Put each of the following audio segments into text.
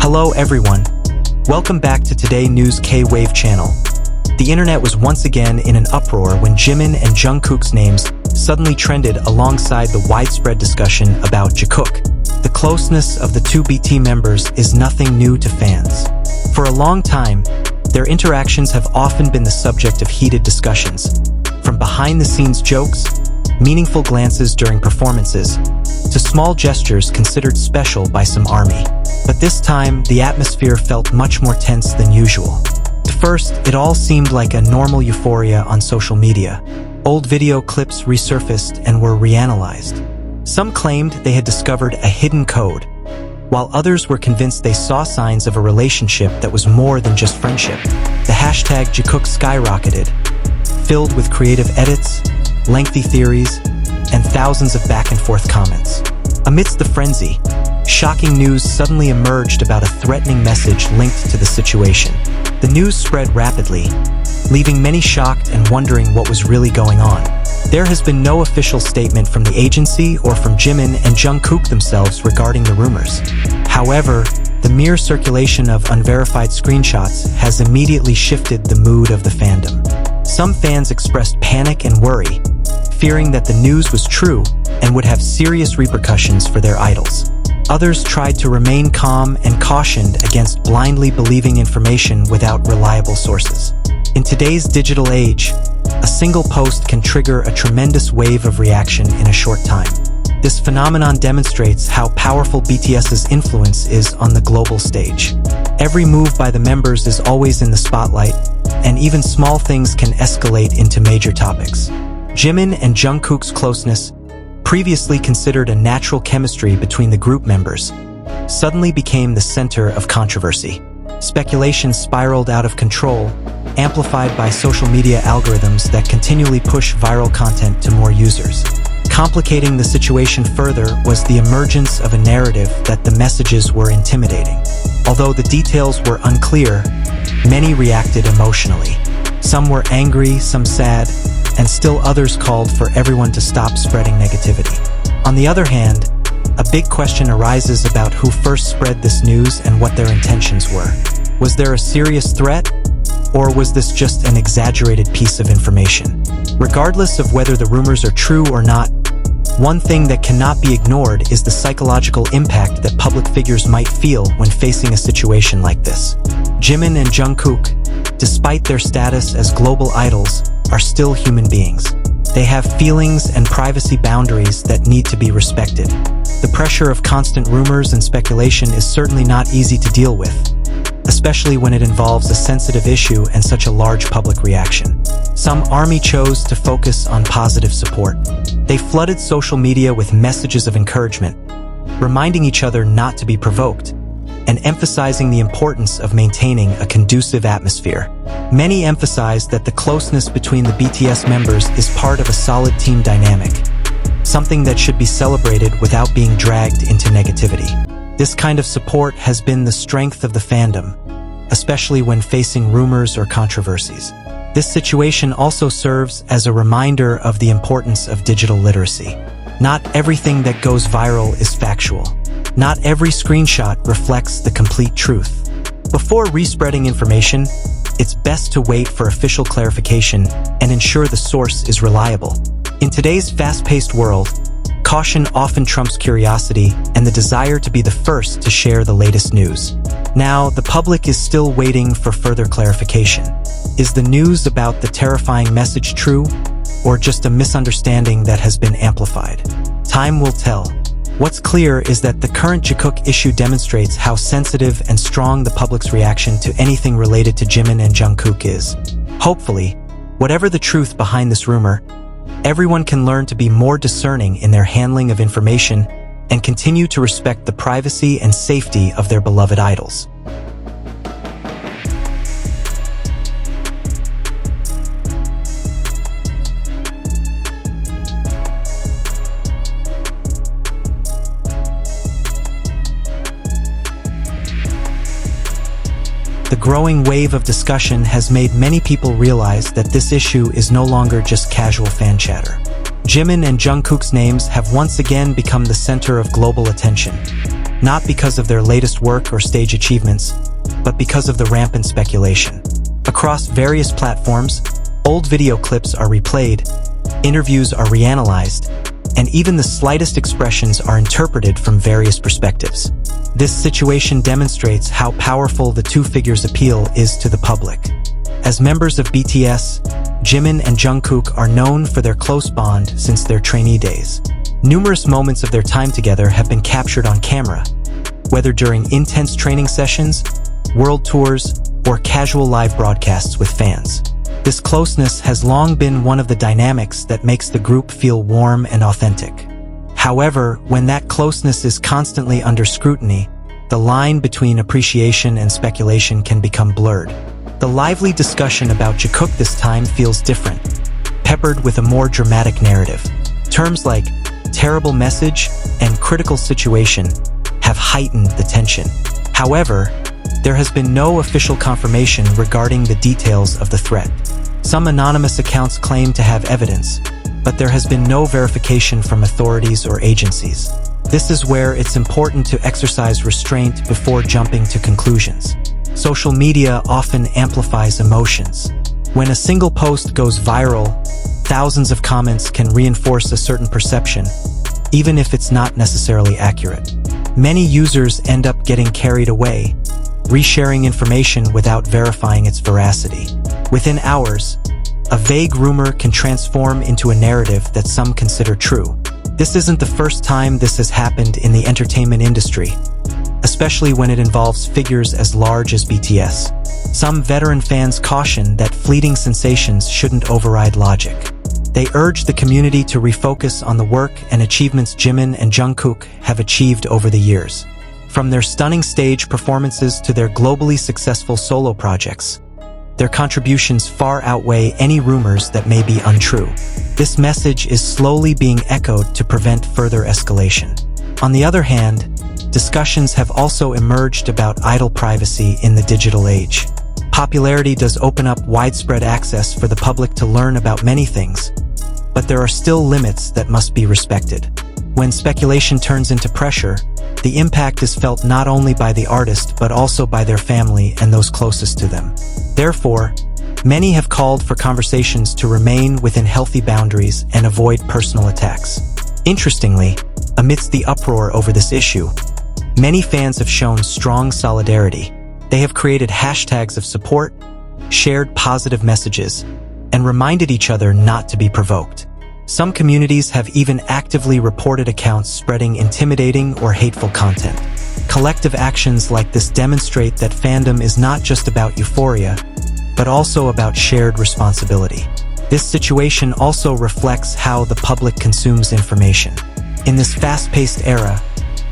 Hello everyone. Welcome back to Today News K-Wave channel. The internet was once again in an uproar when Jimin and Jungkook's names suddenly trended alongside the widespread discussion about JIKOOK. The closeness of the two BT members is nothing new to fans. For a long time, their interactions have often been the subject of heated discussions. From behind-the-scenes jokes, meaningful glances during performances, to small gestures considered special by some ARMY. But this time, the atmosphere felt much more tense than usual. At first, it all seemed like a normal euphoria on social media. Old video clips resurfaced and were reanalyzed. Some claimed they had discovered a hidden code, while others were convinced they saw signs of a relationship that was more than just friendship. The hashtag JIKOOK skyrocketed, filled with creative edits, lengthy theories, and thousands of back-and-forth comments. Amidst the frenzy, shocking news suddenly emerged about a threatening message linked to the situation. The news spread rapidly, leaving many shocked and wondering what was really going on. There has been no official statement from the agency or from Jimin and Jungkook themselves regarding the rumors. However, the mere circulation of unverified screenshots has immediately shifted the mood of the fandom. Some fans expressed panic and worry, fearing that the news was true and would have serious repercussions for their idols. Others tried to remain calm and cautioned against blindly believing information without reliable sources. In today's digital age, a single post can trigger a tremendous wave of reaction in a short time. This phenomenon demonstrates how powerful BTS's influence is on the global stage. Every move by the members is always in the spotlight, and even small things can escalate into major topics. Jimin and Jungkook's closeness, previously considered a natural chemistry between the group members, suddenly became the center of controversy. Speculation spiraled out of control, amplified by social media algorithms that continually push viral content to more users. Complicating the situation further was the emergence of a narrative that the messages were intimidating. Although the details were unclear, many reacted emotionally. Some were angry, some sad, and still others called for everyone to stop spreading negativity. On the other hand, a big question arises about who first spread this news and what their intentions were. Was there a serious threat, or was this just an exaggerated piece of information? Regardless of whether the rumors are true or not, one thing that cannot be ignored is the psychological impact that public figures might feel when facing a situation like this. Jimin and Jungkook, despite their status as global idols, are still human beings. They have feelings and privacy boundaries that need to be respected. The pressure of constant rumors and speculation is certainly not easy to deal with, especially when it involves a sensitive issue and such a large public reaction. Some ARMY chose to focus on positive support. They flooded social media with messages of encouragement, reminding each other not to be provoked, and emphasizing the importance of maintaining a conducive atmosphere. Many emphasized that the closeness between the BTS members is part of a solid team dynamic, something that should be celebrated without being dragged into negativity. This kind of support has been the strength of the fandom, especially when facing rumors or controversies. This situation also serves as a reminder of the importance of digital literacy. Not everything that goes viral is factual. Not every screenshot reflects the complete truth. Before respreading information, it's best to wait for official clarification and ensure the source is reliable. In today's fast-paced world, caution often trumps curiosity and the desire to be the first to share the latest news. Now, the public is still waiting for further clarification. Is the news about the terrifying message true, or just a misunderstanding that has been amplified? Time will tell. What's clear is that the current JIKOOK issue demonstrates how sensitive and strong the public's reaction to anything related to Jimin and Jungkook is. Hopefully, whatever the truth behind this rumor, everyone can learn to be more discerning in their handling of information and continue to respect the privacy and safety of their beloved idols. The growing wave of discussion has made many people realize that this issue is no longer just casual fan chatter. Jimin and Jungkook's names have once again become the center of global attention. not because of their latest work or stage achievements, but because of the rampant speculation. Across various platforms, old video clips are replayed, interviews are reanalyzed, and even the slightest expressions are interpreted from various perspectives. This situation demonstrates how powerful the two figures' appeal is to the public. As members of BTS, Jimin and Jungkook are known for their close bond since their trainee days. Numerous moments of their time together have been captured on camera, whether during intense training sessions, world tours, or casual live broadcasts with fans. This closeness has long been one of the dynamics that makes the group feel warm and authentic. However, when that closeness is constantly under scrutiny, the line between appreciation and speculation can become blurred. The lively discussion about JIKOOK this time feels different, peppered with a more dramatic narrative. Terms like terrible message and critical situation have heightened the tension. However, there has been no official confirmation regarding the details of the threat. Some anonymous accounts claim to have evidence, but there has been no verification from authorities or agencies. This is where it's important to exercise restraint before jumping to conclusions. Social media often amplifies emotions. When a single post goes viral, thousands of comments can reinforce a certain perception, even if it's not necessarily accurate. Many users end up getting carried away, resharing information without verifying its veracity. Within hours, a vague rumor can transform into a narrative that some consider true. This isn't the first time this has happened in the entertainment industry, especially when it involves figures as large as BTS. Some veteran fans caution that fleeting sensations shouldn't override logic. They urge the community to refocus on the work and achievements Jimin and Jungkook have achieved over the years. From their stunning stage performances to their globally successful solo projects, their contributions far outweigh any rumors that may be untrue. This message is slowly being echoed to prevent further escalation. On the other hand, discussions have also emerged about idol privacy in the digital age. Popularity does open up widespread access for the public to learn about many things, but there are still limits that must be respected. When speculation turns into pressure, the impact is felt not only by the artist but also by their family and those closest to them. Therefore, many have called for conversations to remain within healthy boundaries and avoid personal attacks. Interestingly, amidst the uproar over this issue, many fans have shown strong solidarity. They have created hashtags of support, shared positive messages, and reminded each other not to be provoked. Some communities have even actively reported accounts spreading intimidating or hateful content. Collective actions like this demonstrate that fandom is not just about euphoria, but also about shared responsibility. This situation also reflects how the public consumes information. In this fast-paced era,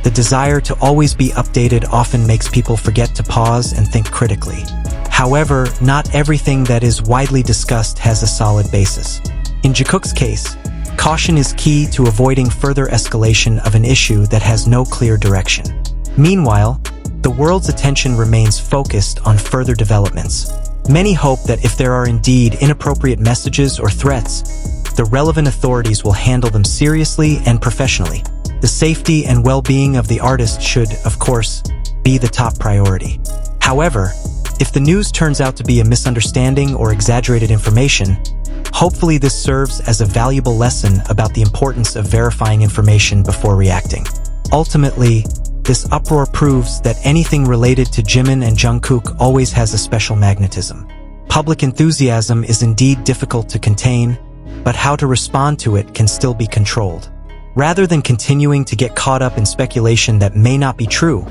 the desire to always be updated often makes people forget to pause and think critically. However, not everything that is widely discussed has a solid basis. In JIKOOK's case, caution is key to avoiding further escalation of an issue that has no clear direction. Meanwhile, the world's attention remains focused on further developments. Many hope that if there are indeed inappropriate messages or threats, the relevant authorities will handle them seriously and professionally. The safety and well-being of the artist should, of course, be the top priority. However, if the news turns out to be a misunderstanding or exaggerated information, hopefully this serves as a valuable lesson about the importance of verifying information before reacting. Ultimately, this uproar proves that anything related to Jimin and Jungkook always has a special magnetism. Public enthusiasm is indeed difficult to contain, but how to respond to it can still be controlled. Rather than continuing to get caught up in speculation that may not be true,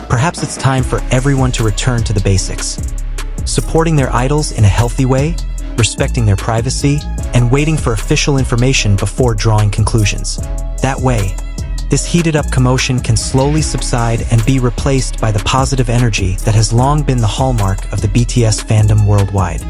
perhaps it's time for everyone to return to the basics. Supporting their idols in a healthy way, respecting their privacy, and waiting for official information before drawing conclusions. That way, this heated-up commotion can slowly subside and be replaced by the positive energy that has long been the hallmark of the BTS fandom worldwide.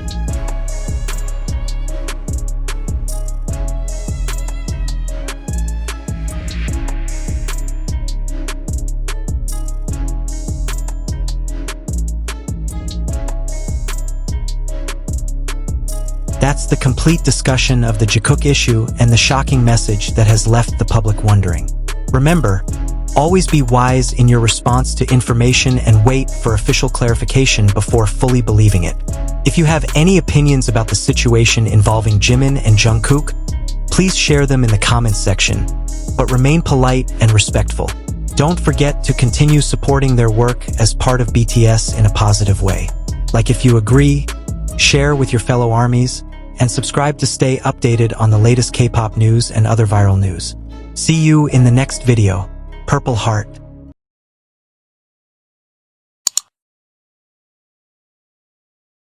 That's the complete discussion of the JIKOOK issue and the shocking message that has left the public wondering. Remember, Always be wise in your response to information and wait for official clarification before fully believing it. If you have any opinions about the situation involving Jimin and Jungkook, please share them in the comments section, but remain polite and respectful. Don't forget to continue supporting their work as part of BTS in a positive way. Like if you agree, share with your fellow armies, and subscribe to stay updated on the latest K-pop news and other viral news. See you in the next video. Purple Heart.